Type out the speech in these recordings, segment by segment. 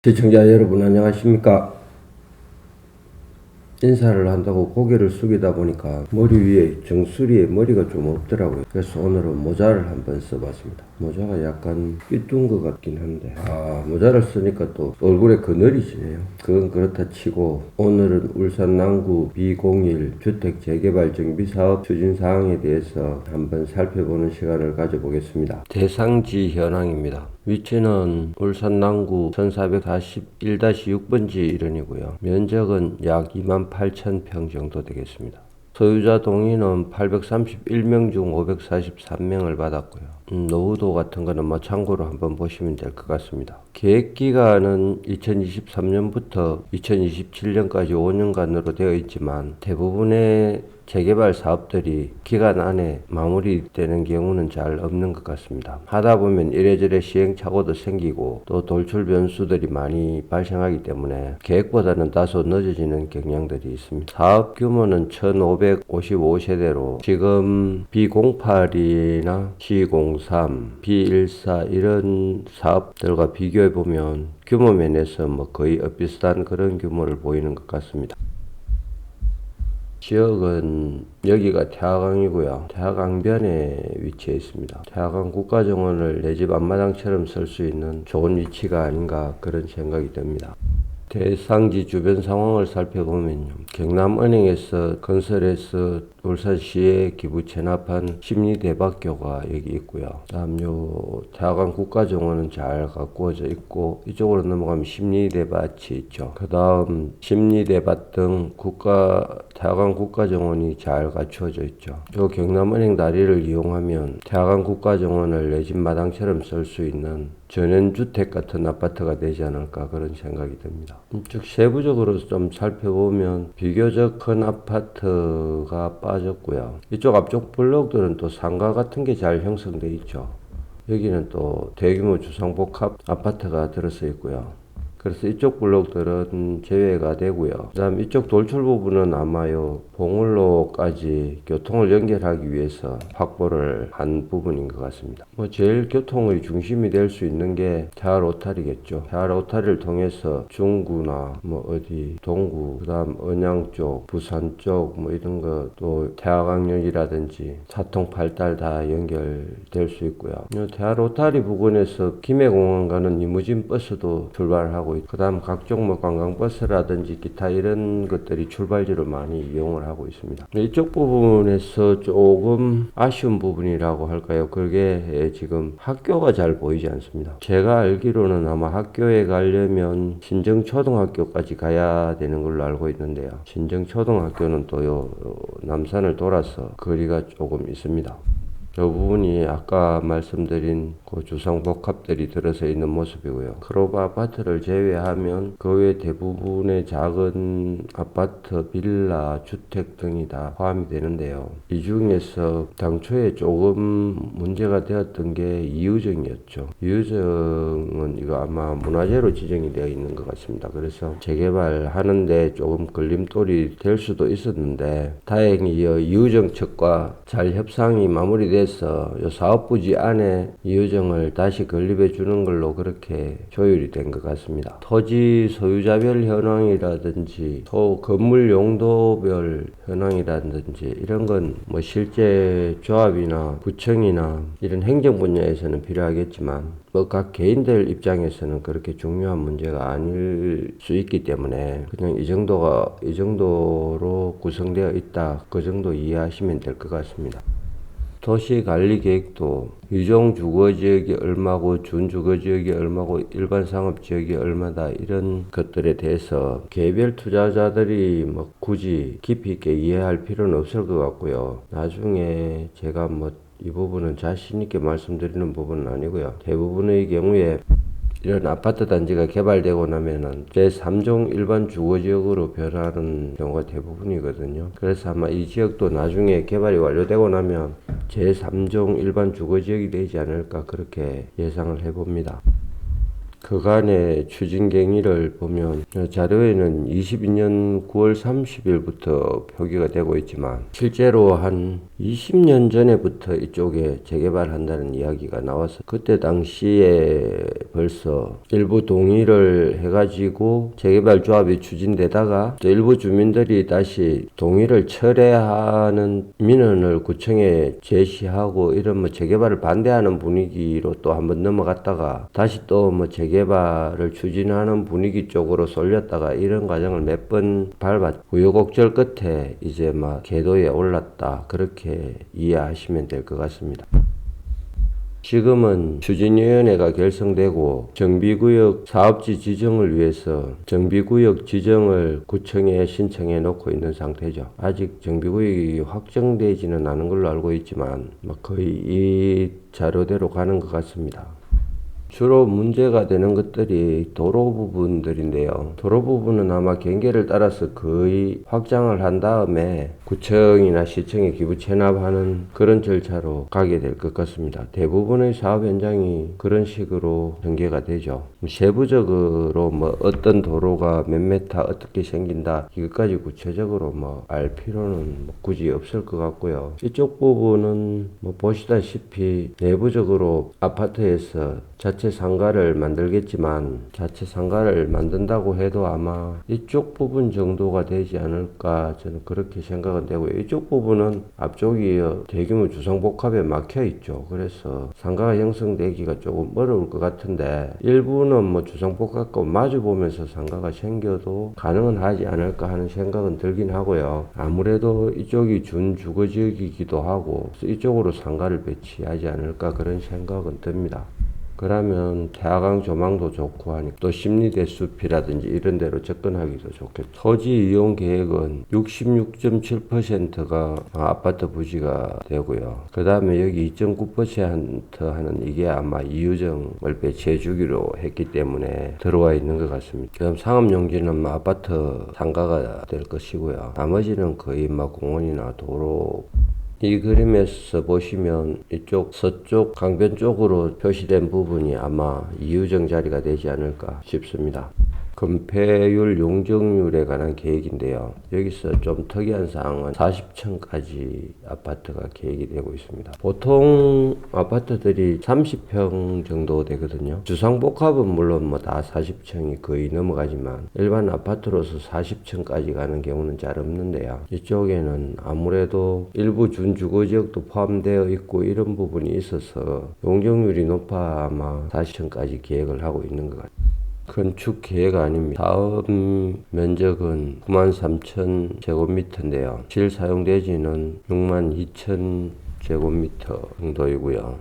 시청자 여러분 안녕하십니까. 인사를 한다고 고개를 숙이다 보니까 머리 위에 정수리에 머리가 좀 없더라고요. 그래서 오늘은 모자를 한번 써봤습니다. 모자가 약간 삐뚤은 것 같긴 한데 모자를 쓰니까 또 얼굴에 그늘이 지네요. 그건 그렇다 치고 오늘은 울산 남구 B01 주택 재개발 정비 사업 추진 사항에 대해서 한번 살펴보는 시간을 가져보겠습니다. 대상지 현황입니다. 위치는 울산 남구 1441-6번지 일원이고요. 면적은 약 28,000평 정도 되겠습니다. 소유자 동의는 831명 중 543명을 받았고요. 노후도 같은 거는 참고로 한번 보시면 될 것 같습니다. 계획 기간은 2023년부터 2027년까지 5년간으로 되어 있지만 대부분의 재개발 사업들이 기간 안에 마무리되는 경우는 잘 없는 것 같습니다. 하다 보면 이래저래 시행착오도 생기고 또 돌출 변수들이 많이 발생하기 때문에 계획보다는 다소 늦어지는 경향들이 있습니다. 사업 규모는 1555세대로 지금 B08이나 C03, B14 이런 사업들과 비교해 보면 규모 면에서 거의 비슷한 그런 규모를 보이는 것 같습니다. 지역은 여기가 태화강이고요. 태화강변에 위치해 있습니다. 태화강 국가정원을 내 집 앞마당처럼 쓸 수 있는 좋은 위치가 아닌가 그런 생각이 듭니다. 대상지 주변 상황을 살펴보면요. 경남은행에서 건설해서 울산시에 기부 체납한 심리대박교가 여기 있고요. 다음 태화강 국가정원은 잘 가꾸어져 있고 이쪽으로 넘어가면 심리대밭이 있죠. 그 다음 심리대밭 등 태화강 국가정원이 잘 갖추어져 있죠. 요 경남은행 다리를 이용하면 태화강 국가정원을 내 집 마당처럼 쓸 수 있는 전원주택 같은 아파트가 되지 않을까 그런 생각이 듭니다. 즉 세부적으로 좀 살펴보면 비교적 큰 아파트가 빠졌고요. 이쪽 앞쪽 블록들은 또 상가 같은 게 잘 형성되어 있죠. 여기는 또 대규모 주상복합 아파트가 들어서 있고요. 그래서 이쪽 블록들은 제외가 되고요. 그 다음 이쪽 돌출 부분은 아마요 봉울로까지 교통을 연결하기 위해서 확보를 한 부분인 것 같습니다. 제일 교통의 중심이 될 수 있는 게 태화로타리겠죠. 태화로타리를 통해서 중구나 동구, 그 다음 언양 쪽, 부산 쪽 이런 거 또 태화강역이라든지 사통팔달 다 연결될 수 있고요. 태화로타리 부근에서 김해공원 가는 리무진 버스도 출발하고 그 다음 각종 관광버스라든지 기타 이런 것들이 출발지로 많이 이용을 하고 있습니다. 이쪽 부분에서 조금 아쉬운 부분이라고 할까요? 그게 지금 학교가 잘 보이지 않습니다. 제가 알기로는 아마 학교에 가려면 신정초등학교까지 가야 되는 걸로 알고 있는데요. 신정초등학교는 또 남산을 돌아서 거리가 조금 있습니다. 이 부분이 아까 말씀드린 그 주상복합들이 들어서 있는 모습이고요. 크로바 아파트를 제외하면 그 외 대부분의 작은 아파트, 빌라, 주택 등이 다 포함이 되는데요. 이 중에서 당초에 조금 문제가 되었던 게 이유정이었죠. 이유정은 이거 아마 문화재로 지정이 되어 있는 것 같습니다. 그래서 재개발하는데 조금 걸림돌이 될 수도 있었는데 다행히 이유정 측과 잘 협상이 마무리돼서 이 사업부지 안에 이유정을 다시 건립해 주는 걸로 그렇게 조율이 된 것 같습니다. 토지 소유자별 현황이라든지 건물 용도별 현황이라든지 이런 건 실제 조합이나 구청이나 이런 행정 분야에서는 필요하겠지만 각 개인들 입장에서는 그렇게 중요한 문제가 아닐 수 있기 때문에 그냥 이 정도로 구성되어 있다 그 정도 이해하시면 될 것 같습니다. 도시관리계획도 유종 주거지역이 얼마고 준주거지역이 얼마고 일반 상업지역이 얼마다 이런 것들에 대해서 개별 투자자들이 굳이 깊이 있게 이해할 필요는 없을 것 같고요. 나중에 제가 이 부분은 자신 있게 말씀드리는 부분은 아니고요. 대부분의 경우에 이런 아파트 단지가 개발되고 나면은 제3종 일반 주거지역으로 변하는 경우가 대부분이거든요. 그래서 아마 이 지역도 나중에 개발이 완료되고 나면 제3종 일반 주거지역이 되지 않을까 그렇게 예상을 해봅니다. 그간의 추진 경위를 보면 자료에는 22년 9월 30일부터 표기가 되고 있지만 실제로 한 20년 전에부터 이쪽에 재개발한다는 이야기가 나와서 그때 당시에 벌써 일부 동의를 해가지고 재개발 조합이 추진되다가 또 일부 주민들이 다시 동의를 철회하는 민원을 구청에 제시하고 이런 뭐 재개발을 반대하는 분위기로 또 한번 넘어갔다가 다시 또 뭐 재개발을 추진하는 분위기 쪽으로 쏠렸다가 이런 과정을 몇 번 밟았 우여곡절 끝에 이제 막 궤도에 올랐다 그렇게 이해하시면 될 것 같습니다. 지금은 추진위원회가 결성되고 정비구역 사업지 지정을 위해서 정비구역 지정을 구청에 신청해 놓고 있는 상태죠. 아직 정비구역이 확정되지는 않은 걸로 알고 있지만 거의 이 자료대로 가는 것 같습니다. 주로 문제가 되는 것들이 도로 부분들인데요. 도로 부분은 아마 경계를 따라서 거의 확장을 한 다음에 구청이나 시청에 기부 체납하는 그런 절차로 가게 될 것 같습니다. 대부분의 사업 현장이 그런 식으로 전개가 되죠. 세부적으로 뭐 어떤 도로가 몇 메타 어떻게 생긴다 이것까지 구체적으로 뭐 알 필요는 뭐 굳이 없을 것 같고요. 이쪽 부분은 뭐 보시다시피 내부적으로 아파트에서 자체 상가를 만들겠지만 자체 상가를 만든다고 해도 아마 이쪽 부분 정도가 되지 않을까 저는 그렇게 생각은 되고요. 이쪽 부분은 앞쪽이 대규모 주상복합에 막혀 있죠. 그래서 상가가 형성되기가 조금 어려울 것 같은데 일부는 뭐 주상복합과 마주 보면서 상가가 생겨도 가능은 하지 않을까 하는 생각은 들긴 하고요. 아무래도 이쪽이 준주거지역이기도 하고 이쪽으로 상가를 배치하지 않을까 그런 생각은 듭니다. 그러면 태화강 조망도 좋고 하니까 또 심리대숲이라든지 이런 데로 접근하기도 좋겠죠. 토지 이용 계획은 66.7%가 아파트 부지가 되고요. 그 다음에 여기 2.9% 하는 이게 아마 이유정을 배치해 주기로 했기 때문에 들어와 있는 것 같습니다. 그다음 상업용지는 뭐 아파트 상가가 될 것이고요. 나머지는 거의 막 공원이나 도로 이 그림에서 보시면 이쪽 서쪽 강변 쪽으로 표시된 부분이 아마 이유정 자리가 되지 않을까 싶습니다. 건폐율 용적률에 관한 계획인데요. 여기서 좀 특이한 사항은 40층까지 아파트가 계획이 되고 있습니다. 보통 아파트들이 30평 정도 되거든요. 주상복합은 물론 뭐 다 40층이 거의 넘어가지만 일반 아파트로서 40층까지 가는 경우는 잘 없는데요. 이쪽에는 아무래도 일부 준주거지역도 포함되어 있고 이런 부분이 있어서 용적률이 높아 아마 40층까지 계획을 하고 있는 것 같아요. 건축 계획 아닙니다. 사업 면적은 93,000제곱미터인데요. 실 사용대지는 62,000제곱미터 정도이고요.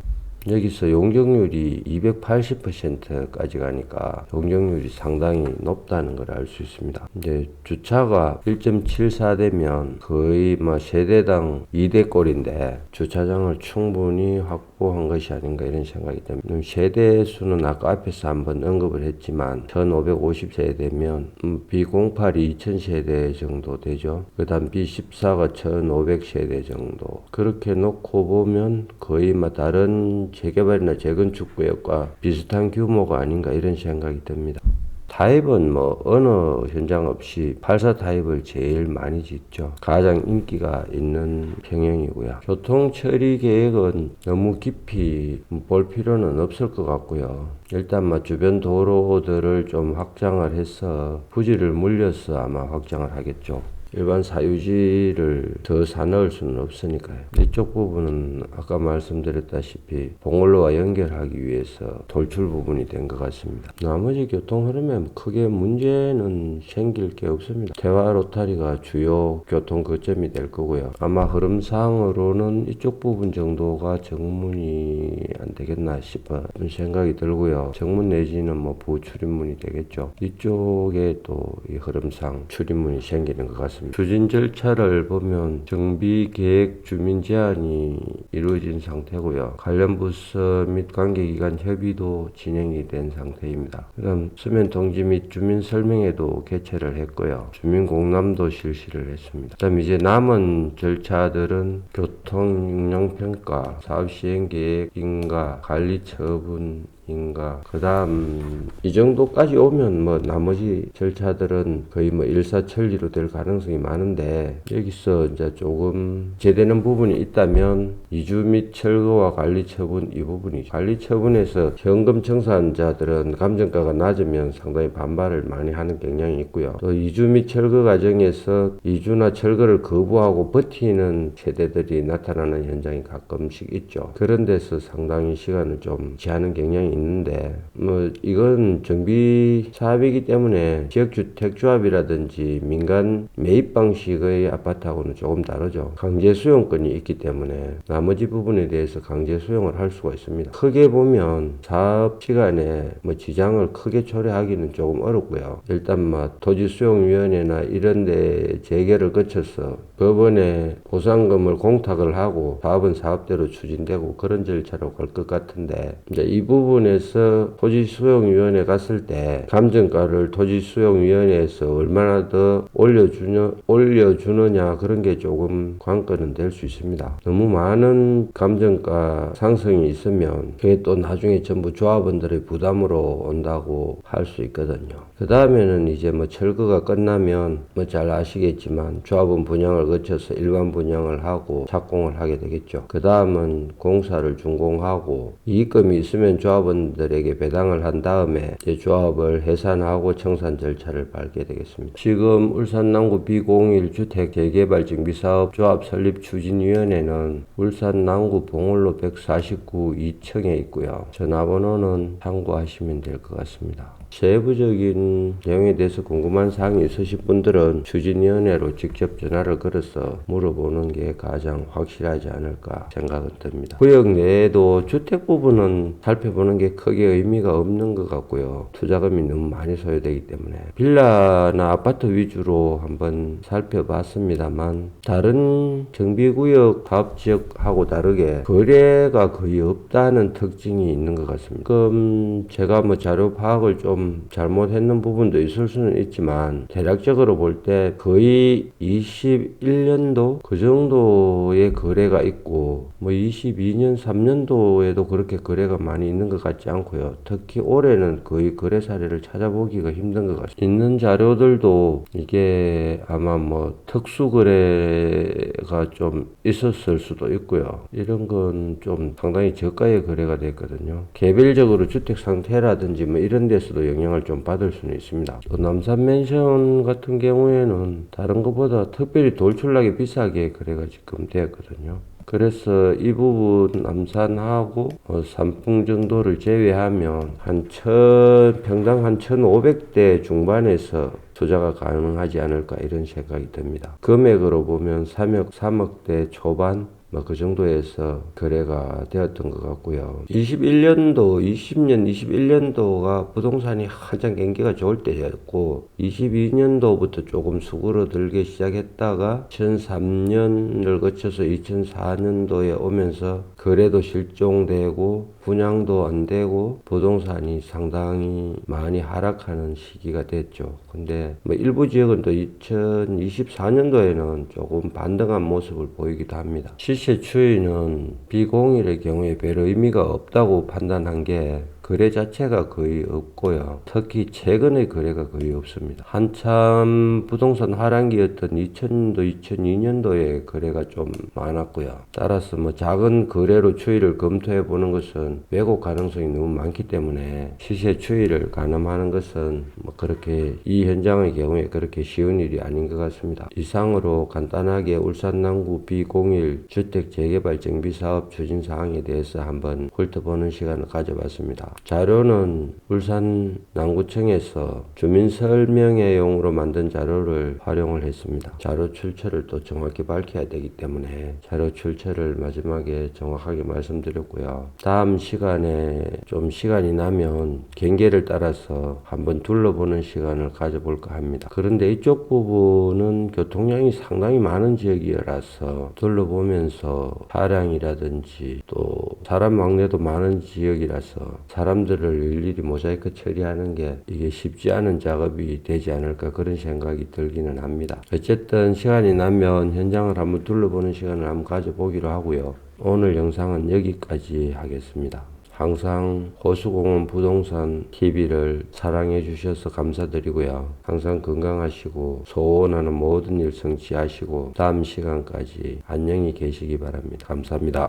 여기서 용적률이 280%까지 가니까 용적률이 상당히 높다는 걸 알 수 있습니다. 이제 주차가 1.74대면 거의 뭐 세대당 2대꼴인데 주차장을 충분히 확보한 것이 아닌가 이런 생각이 듭니다. 세대 수는 아까 앞에서 한번 언급을 했지만 1550세대면 B08이 2000세대 정도 되죠. 그 다음 B14가 1500세대 정도. 그렇게 놓고 보면 거의 뭐 다른 재개발이나 재건축 구역과 비슷한 규모가 아닌가 이런 생각이 듭니다. 타입은 뭐 어느 현장 없이 84 타입을 제일 많이 짓죠. 가장 인기가 있는 평형이고요. 교통 처리 계획은 너무 깊이 볼 필요는 없을 것 같고요. 일단 뭐 주변 도로들을 좀 확장을 해서 부지를 물려서 아마 확장을 하겠죠. 일반 사유지를 더 사넣을 수는 없으니까요. 이쪽 부분은 아까 말씀드렸다시피 봉을로와 연결하기 위해서 돌출 부분이 된 것 같습니다. 나머지 교통 흐름에 크게 문제는 생길 게 없습니다. 대화 로타리가 주요 교통 거점이 될 거고요. 아마 흐름상으로는 이쪽 부분 정도가 정문이 안 되겠나 싶은 생각이 들고요. 정문 내지는 뭐 부출입문이 되겠죠. 이쪽에 또 이 흐름상 출입문이 생기는 것 같습니다. 추진 절차를 보면 정비 계획 주민 제안이 이루어진 상태고요. 관련 부서 및 관계기관 협의도 진행이 된 상태입니다. 그다음 서면 통지 및 주민 설명회도 개최를 했고요. 주민 공람도 실시를 했습니다. 그다음 이제 남은 절차들은 교통 용량 평가, 사업 시행 계획 인가, 관리 처분 인가. 그 다음, 이 정도까지 오면 뭐 나머지 절차들은 거의 뭐 일사천리로 될 가능성이 많은데, 여기서 이제 조금 제되는 부분이 있다면, 이주 및 철거와 관리 처분 이 부분이죠. 관리 처분에서 현금 청산자들은 감정가가 낮으면 상당히 반발을 많이 하는 경향이 있고요. 또 이주 및 철거 과정에서 이주나 철거를 거부하고 버티는 세대들이 나타나는 현장이 가끔씩 있죠. 그런 데서 상당히 시간을 좀 지하는 경향이 있는데, 뭐 이건 정비 사업이기 때문에 지역주택조합이라든지 민간 매입 방식의 아파트하고는 조금 다르죠. 강제 수용권이 있기 때문에 나머지 부분에 대해서 강제 수용을 할 수가 있습니다. 크게 보면 사업 시간에 뭐 지장을 크게 초래하기는 조금 어렵고요. 일단 뭐 토지수용위원회나 이런 데 재개를 거쳐서 법원에 보상금을 공탁을 하고 사업은 사업대로 추진되고 그런 절차로 갈 것 같은데, 이제 이 부분에서 토지수용위원회 갔을 때 감정가를 토지수용위원회에서 얼마나 더 올려주느냐 그런 게 조금 관건은 될 수 있습니다. 너무 많은 감정가 상승이 있으면 그게 또 나중에 전부 조합원들의 부담으로 온다고 할 수 있거든요. 그 다음에는 이제 뭐 철거가 끝나면 뭐 잘 아시겠지만 조합원 분양을 거쳐서 일반 분양을 하고 착공을 하게 되겠죠. 그 다음은 공사를 준공하고 이익금이 있으면 조합원들에게 배당을 한 다음에 이제 조합을 해산하고 청산 절차를 밟게 되겠습니다. 지금 울산 남구 B01 주택 재개발 정비사업 조합 설립 추진위원회는 울산 남구 봉울로 149 2층에 있고요. 전화번호는 참고하시면 될 것 같습니다. 세부적인 내용에 대해서 궁금한 사항이 있으신 분들은 추진위원회로 직접 전화를 걸어서 물어보는 게 가장 확실하지 않을까 생각은 듭니다. 구역 내에도 주택 부분은 살펴보는 게 크게 의미가 없는 것 같고요. 투자금이 너무 많이 소요되기 때문에 빌라나 아파트 위주로 한번 살펴봤습니다만, 다른 정비구역 사업지역하고 다르게 거래가 거의 없다는 특징이 있는 것 같습니다. 그럼 제가 뭐 자료 파악을 좀 잘못했는 부분도 있을 수는 있지만, 대략적으로 볼 때 거의 21년도 그 정도의 거래가 있고, 뭐 22년 3년도에도 그렇게 거래가 많이 있는 것 같지 않고요. 특히 올해는 거의 거래 사례를 찾아보기가 힘든 것 같습니다. 있는 자료들도 이게 아마 뭐 특수 거래가 좀 있었을 수도 있고요. 이런 건 좀 상당히 저가의 거래가 됐거든요. 개별적으로 주택 상태라든지 뭐 이런 데서도 영향을 좀 받을 수는 있습니다. 또 남산맨션 같은 경우에는 다른 것보다 특별히 돌출나게 비싸게 거래가 지금 되었거든요. 그래서 이 부분 남산하고 산풍 정도를 제외하면 평당 한 1,500대 중반에서 투자가 가능하지 않을까 이런 생각이 듭니다. 금액으로 보면 3억대 초반 그 정도에서 거래가 되었던 것 같고요. 20년, 21년도가 부동산이 한창 경기가 좋을 때였고, 22년도부터 조금 수그러들기 시작했다가 2003년을 거쳐서 2004년도에 오면서 거래도 실종되고 분양도 안 되고 부동산이 상당히 많이 하락하는 시기가 됐죠. 근데 뭐 일부 지역은 또 2024년도에는 조금 반등한 모습을 보이기도 합니다. 시세 추이는 B01의 경우에 별 의미가 없다고 판단한 게 거래 자체가 거의 없고요. 특히 최근의 거래가 거의 없습니다. 한참 부동산 하락기였던 2000년도, 2002년도에 거래가 좀 많았고요. 따라서 뭐 작은 거래로 추이를 검토해 보는 것은 왜곡 가능성이 너무 많기 때문에 시세 추이를 가늠하는 것은 뭐 그렇게 이 현장의 경우에 그렇게 쉬운 일이 아닌 것 같습니다. 이상으로 간단하게 울산 남구 B01 주택 재개발 정비 사업 추진 사항에 대해서 한번 훑어보는 시간을 가져봤습니다. 자료는 울산 남구청에서 주민 설명회용으로 만든 자료를 활용을 했습니다. 자료 출처를 또 정확히 밝혀야 되기 때문에 자료 출처를 마지막에 정확하게 말씀드렸고요. 다음 시간에 좀 시간이 나면 경계를 따라서 한번 둘러보는 시간을 가져볼까 합니다. 그런데 이쪽 부분은 교통량이 상당히 많은 지역이라서 둘러보면서 차량이라든지 또 사람 왕래도 많은 지역이라서 사람들을 일일이 모자이크 처리하는 게 이게 쉽지 않은 작업이 되지 않을까 그런 생각이 들기는 합니다. 어쨌든 시간이 나면 현장을 한번 둘러보는 시간을 한번 가져보기로 하고요. 오늘 영상은 여기까지 하겠습니다. 항상 호수공원 부동산 TV를 사랑해 주셔서 감사드리고요. 항상 건강하시고 소원하는 모든 일 성취하시고 다음 시간까지 안녕히 계시기 바랍니다. 감사합니다.